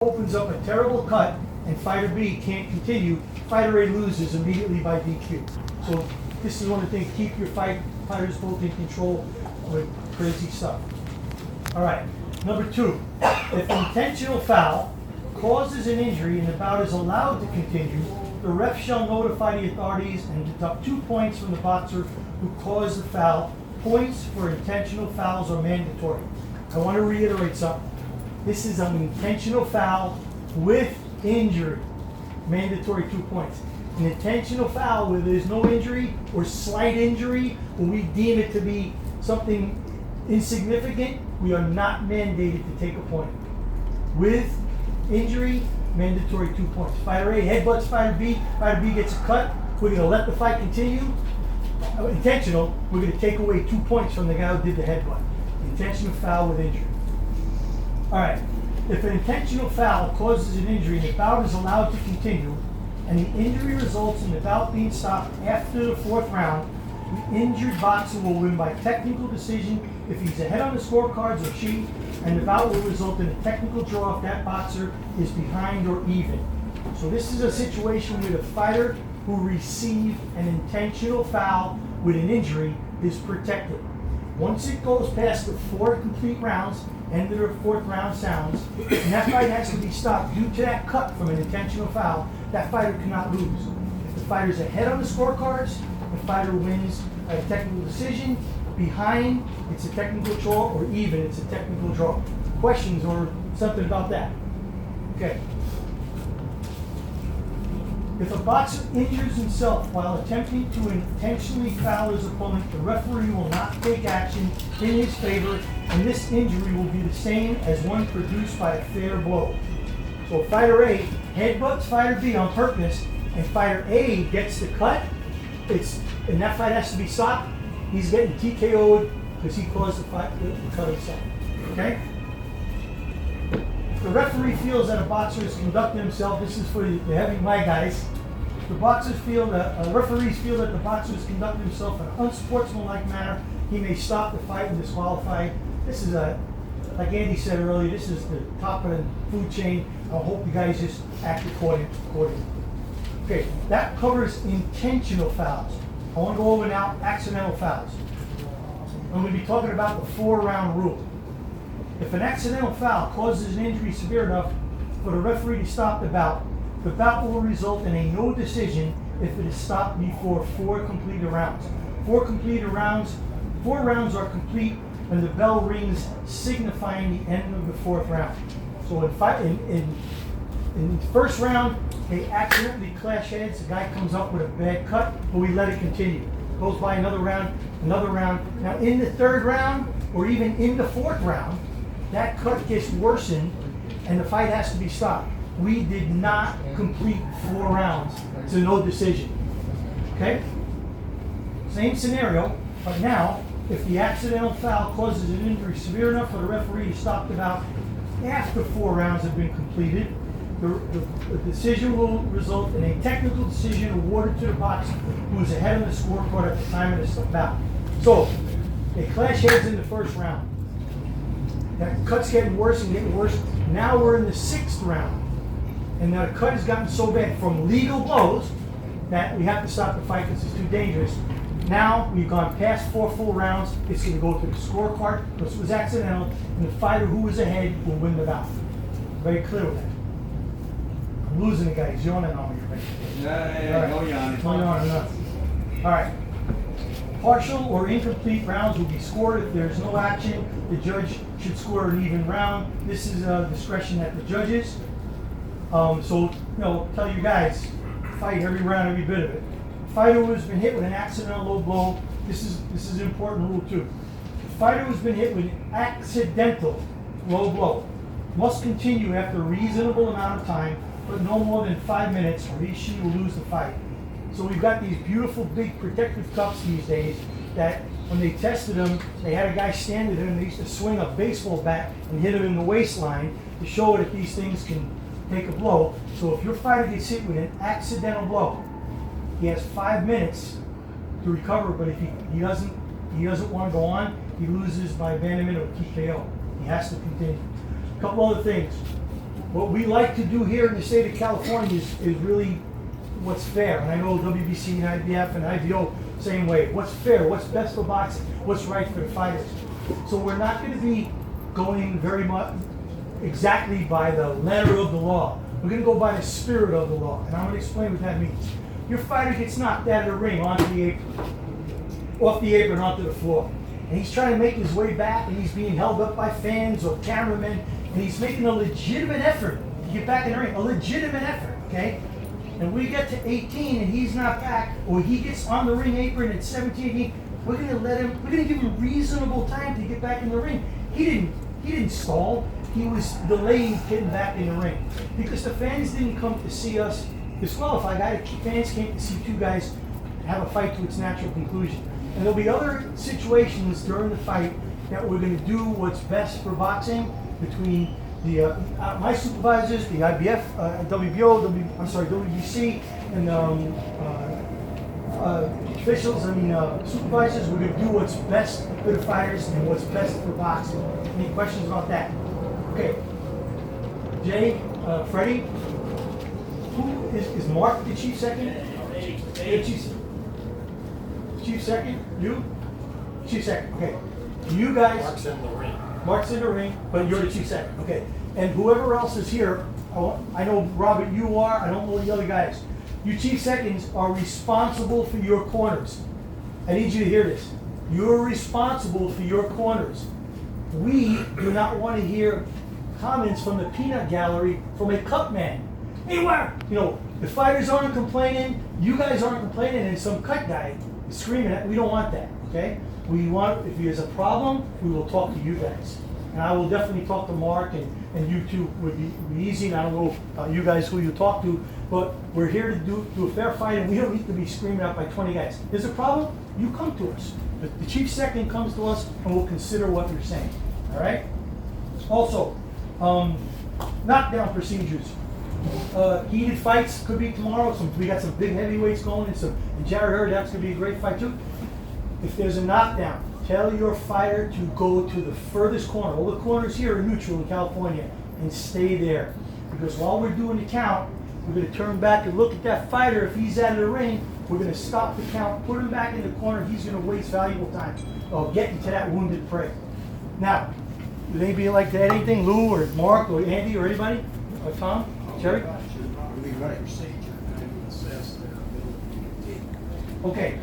opens up a terrible cut and fighter B can't continue, fighter A loses immediately by DQ. So this is one of the things, keep your fighters both in control with crazy stuff. All right, number 2, if an intentional foul causes an injury and the bout is allowed to continue, the ref shall notify the authorities and deduct 2 points from the boxer who caused the foul. Points for intentional fouls are mandatory. I want to reiterate something. This is an intentional foul with injury. Mandatory 2 points. An intentional foul where there's no injury or slight injury, when we deem it to be something insignificant, we are not mandated to take a point. With injury, mandatory 2 points. Fighter A headbutts fighter B gets a cut, we're going to let the fight continue. Intentional, we're going to take away 2 points from the guy who did the headbutt. Intentional foul with injury. All right, if an intentional foul causes an injury and the bout is allowed to continue, and the injury results in the bout being stopped after the 4th round, the injured boxer will win by technical decision if he's ahead on the scorecards or she, and the bout will result in a technical draw if that boxer is behind or even. So this is a situation where the fighter who received an intentional foul with an injury is protected. Once it goes past the 4 complete rounds, end of the 4th round sounds, and that fight has to be stopped due to that cut from an intentional foul, that fighter cannot lose. If the fighter's ahead on the scorecards, the fighter wins by a technical decision. Behind, it's a technical draw, or even, it's a technical draw. Questions or something about that? Okay. If a boxer injures himself while attempting to intentionally foul his opponent, the referee will not take action in his favor, and this injury will be the same as one produced by a fair blow. So fighter A headbutts fighter B on purpose, and fighter A gets the cut, and that fight has to be stopped. He's getting TKO'd because he caused the cut himself. Okay? If the referee feels that a boxer is conducting himself, this is for the heavy my guys. The referees feel that the boxer is conducting himself in an unsportsmanlike manner, he may stop the fight and disqualify. This is like Andy said earlier, this is the top of the food chain. I hope you guys just act accordingly. Okay, that covers intentional fouls. I want to go over now accidental fouls. I'm going to be talking about the 4-round rule. If an accidental foul causes an injury severe enough for the referee to stop the bout will result in a no decision if it is stopped before 4 completed rounds. 4 rounds are complete when the bell rings, signifying the end of the 4th round. So in the 1st round, they accidentally clash heads. The guy comes up with a bad cut, but we let it continue. Goes by another round. Now in the 3rd round, or even in the 4th round, that cut gets worsened and the fight has to be stopped. We did not complete 4 rounds to no decision. Okay? Same scenario, but now, if the accidental foul causes an injury severe enough for the referee to stop the bout after 4 rounds have been completed, the decision will result in a technical decision awarded to the boxer who is ahead of the scorecard at the time of the bout. So, they clash heads in the 1st round. That cut's getting worse and getting worse. Now we're in the 6th round. And now the cut has gotten so bad from legal blows that we have to stop the fight because it's too dangerous. Now we've gone past 4 full rounds. It's going to go to the scorecard. This was accidental. And the fighter who was ahead will win the bout. Very clear with that. I'm losing the guy. He's yawning on me. No yawning. No yawning enough. All right. Partial or incomplete rounds will be scored if there's no action. The judge should score an even round. This is discretion at the judges. So, tell you guys, fight every round, every bit of it. Fighter who has been hit with an accidental low blow, this is an important rule too. The fighter who has been hit with an accidental low blow must continue after a reasonable amount of time, but no more than 5 minutes, or he or she will lose the fight. So we've got these beautiful big protective cuffs these days that when they tested them, they had a guy stand there and they used to swing a baseball bat and hit him in the waistline to show that these things can take a blow. So if your fighter gets hit with an accidental blow, he has 5 minutes to recover, but if he doesn't want to go on, he loses by abandonment or TKO. He has to continue. A couple other things. what we like to do here in the state of California is really what's fair. And I know WBC and IBF and IBO, same way. What's fair, what's best for boxing, what's right for the fighters. So we're not going to be going very much exactly by the letter of the law. We're going to go by the spirit of the law. And I'm going to explain what that means. Your fighter gets knocked out of the ring onto the apron, off the apron onto the floor. And he's trying to make his way back, and he's being held up by fans or cameramen, and he's making a legitimate effort to get back in the ring. A legitimate effort, okay? And we get to 18 and he's not back, or he gets on the ring apron at 17, 18, we're gonna give him reasonable time to get back in the ring. He didn't stall. He was delaying getting back in the ring. Because the fans didn't come to see us disqualify guys. Fans came to see two guys have a fight to its natural conclusion. And there'll be other situations during the fight that we're gonna do what's best for boxing between the my supervisors, the IBF, WBO, WBC, and officials, supervisors. We're going to do what's best for the fighters and what's best for boxing. Any questions about that? Okay. Jay, Freddie, who is Mark the chief second? Yeah, chief second? You? Chief second, okay. You guys. Mark's in the ring. Mark's in the ring, but you're the chief second. Okay. And whoever else is here, I know, Robert, you are. I don't know the other guys. You chief seconds are responsible for your corners. I need you to hear this. You're responsible for your corners. We do not want to hear comments from the peanut gallery from a cut man. Hey, where? The fighters aren't complaining, you guys aren't complaining, and some cut guy is screaming at. We don't want that, okay? We want, if there's a problem, we will talk to you guys. And I will definitely talk to Mark, and you two would be easy. And I don't know about you guys who you talk to, but we're here to do a fair fight, and we don't need to be screaming out by 20 guys. There's a problem, you come to us. The chief second comes to us, and we'll consider what you're saying. All right? Also, knockdown procedures. Heated fights could be tomorrow. We got some big heavyweights going, and Jared heard that's going to be a great fight too. If there's a knockdown, tell your fighter to go to the furthest corner. All the corners here are neutral in California, and stay there. Because while we're doing the count, we're going to turn back and look at that fighter. If he's out of the ring, we're going to stop the count, put him back in the corner. He's going to waste valuable time getting to that wounded prey. Now, would anybody like to add anything? Lou or Mark or Andy or anybody? Or Tom? Jerry? Okay.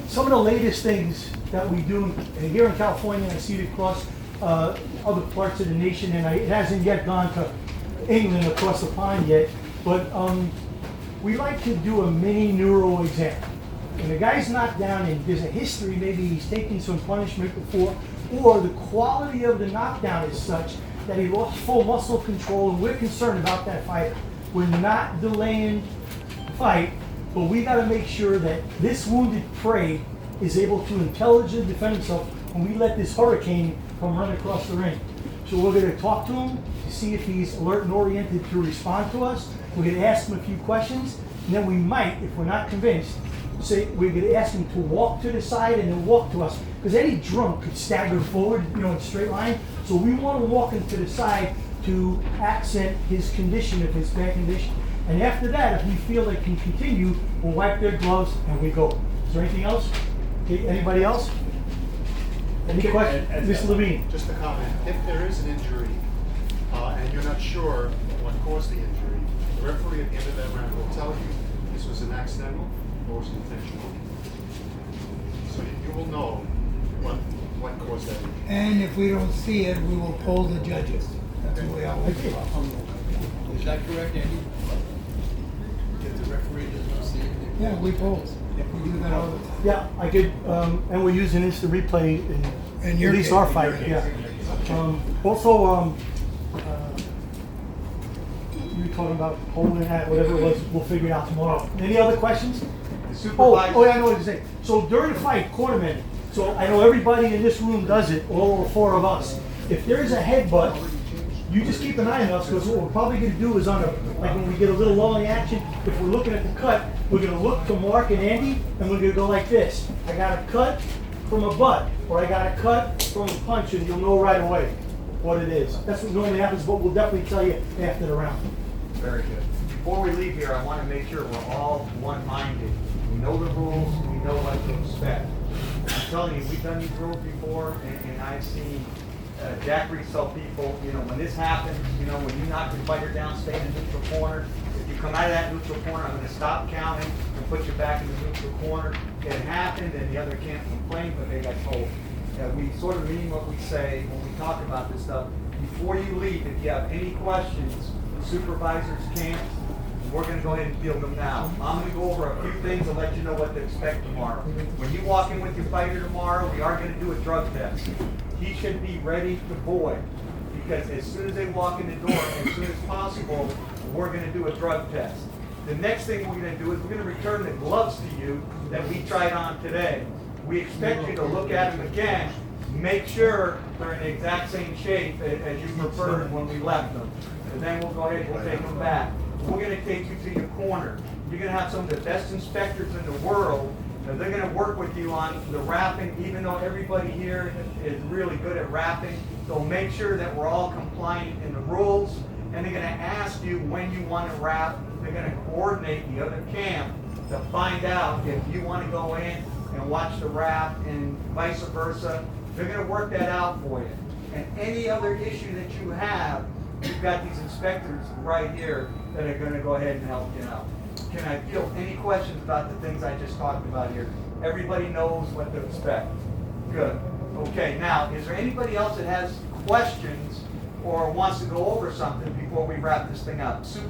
Some of the latest things that we do here in California, I see it across other parts of the nation, and it hasn't yet gone to England across the pond yet, but we like to do a mini neuro exam. When the guy's knocked down and there's a history, maybe he's taken some punishment before, or the quality of the knockdown is such that he lost full muscle control, and we're concerned about that fighter. We're not delaying the fight, but we got to make sure that this wounded prey is able to intelligently defend himself when we let this hurricane come run across the ring. So we're going to talk to him to see if he's alert and oriented to respond to us. We're going to ask him a few questions, and then we might, if we're not convinced, say we're going to ask him to walk to the side and then walk to us. Because any drunk could stagger forward, in a straight line. So we want to walk him to the side to accent his condition, if it's bad condition. And after that, if we feel they can continue, we'll wipe their gloves and we go. Is there anything else? Okay, anybody else? Any questions? Ms. Levine. Just a comment. If there is an injury and you're not sure what caused the injury, the referee at the end of that round will tell you this was an accidental or was intentional. So you will know what caused that injury. And if we don't see it, we will poll the judges. That's the way I would do it. Is that correct, Andy? If the referee does not see it? Yeah, we poll. We do that all the time. Yeah, I could, and we're using this to replay In at your least case, our in fight. your case. Yeah. Also, you were talking about holding that, whatever it was. We'll figure it out tomorrow. Any other questions? Oh, yeah, I know what you're saying. So during the fight, quarterman. So I know everybody in this room does it, all four of us. If there's a headbutt, you just keep an eye on us, because what we're probably going to do is like when we get a little low in the action, if we're looking at the cut, we're going to look to Mark and Andy, and we're going to go like this. I got a cut from a butt, or I got a cut from a punch, and you'll know right away. what it is. That's what normally happens, but we'll definitely tell you after the round. Very good. Before we leave here, I want to make sure we're all one-minded. We know the rules, we know what to expect. I'm telling you, we've done these rules before, and I've seen Jack Reiss tell people, when this happens, when you knock your fighter down, stay in the neutral corner. If you come out of that neutral corner, I'm going to stop counting and put you back in the neutral corner. It happened, and the other can't complain, but they got told. We sort of mean what we say when we talk about this stuff. Before you leave, if you have any questions, the supervisors can't. We're going to go ahead and field them now. I'm going to go over a few things and let you know what to expect tomorrow. When you walk in with your fighter tomorrow, we are going to do a drug test. He should be ready to boy, because as soon as they walk in the door, as soon as possible, we're going to do a drug test. The next thing we're going to do is we're going to return the gloves to you that we tried on today. We expect you to look at them again, make sure they're in the exact same shape as you preferred when we left them. And then we'll go ahead and we'll take them back. We're going to take you to your corner. You're going to have some of the best inspectors in the world. They're going to work with you on the wrapping, even though everybody here is really good at wrapping. They'll make sure that we're all compliant in the rules, and they're going to ask you when you want to wrap. They're going to coordinate the other camp to find out if you want to go in and watch the wrap and vice versa. They're going to work that out for you. And any other issue that you have, you've got these inspectors right here that are going to go ahead and help you out. Can I field any questions about the things I just talked about here? Everybody knows what to expect. Good. Okay, now, is there anybody else that has questions or wants to go over something before we wrap this thing up? Super.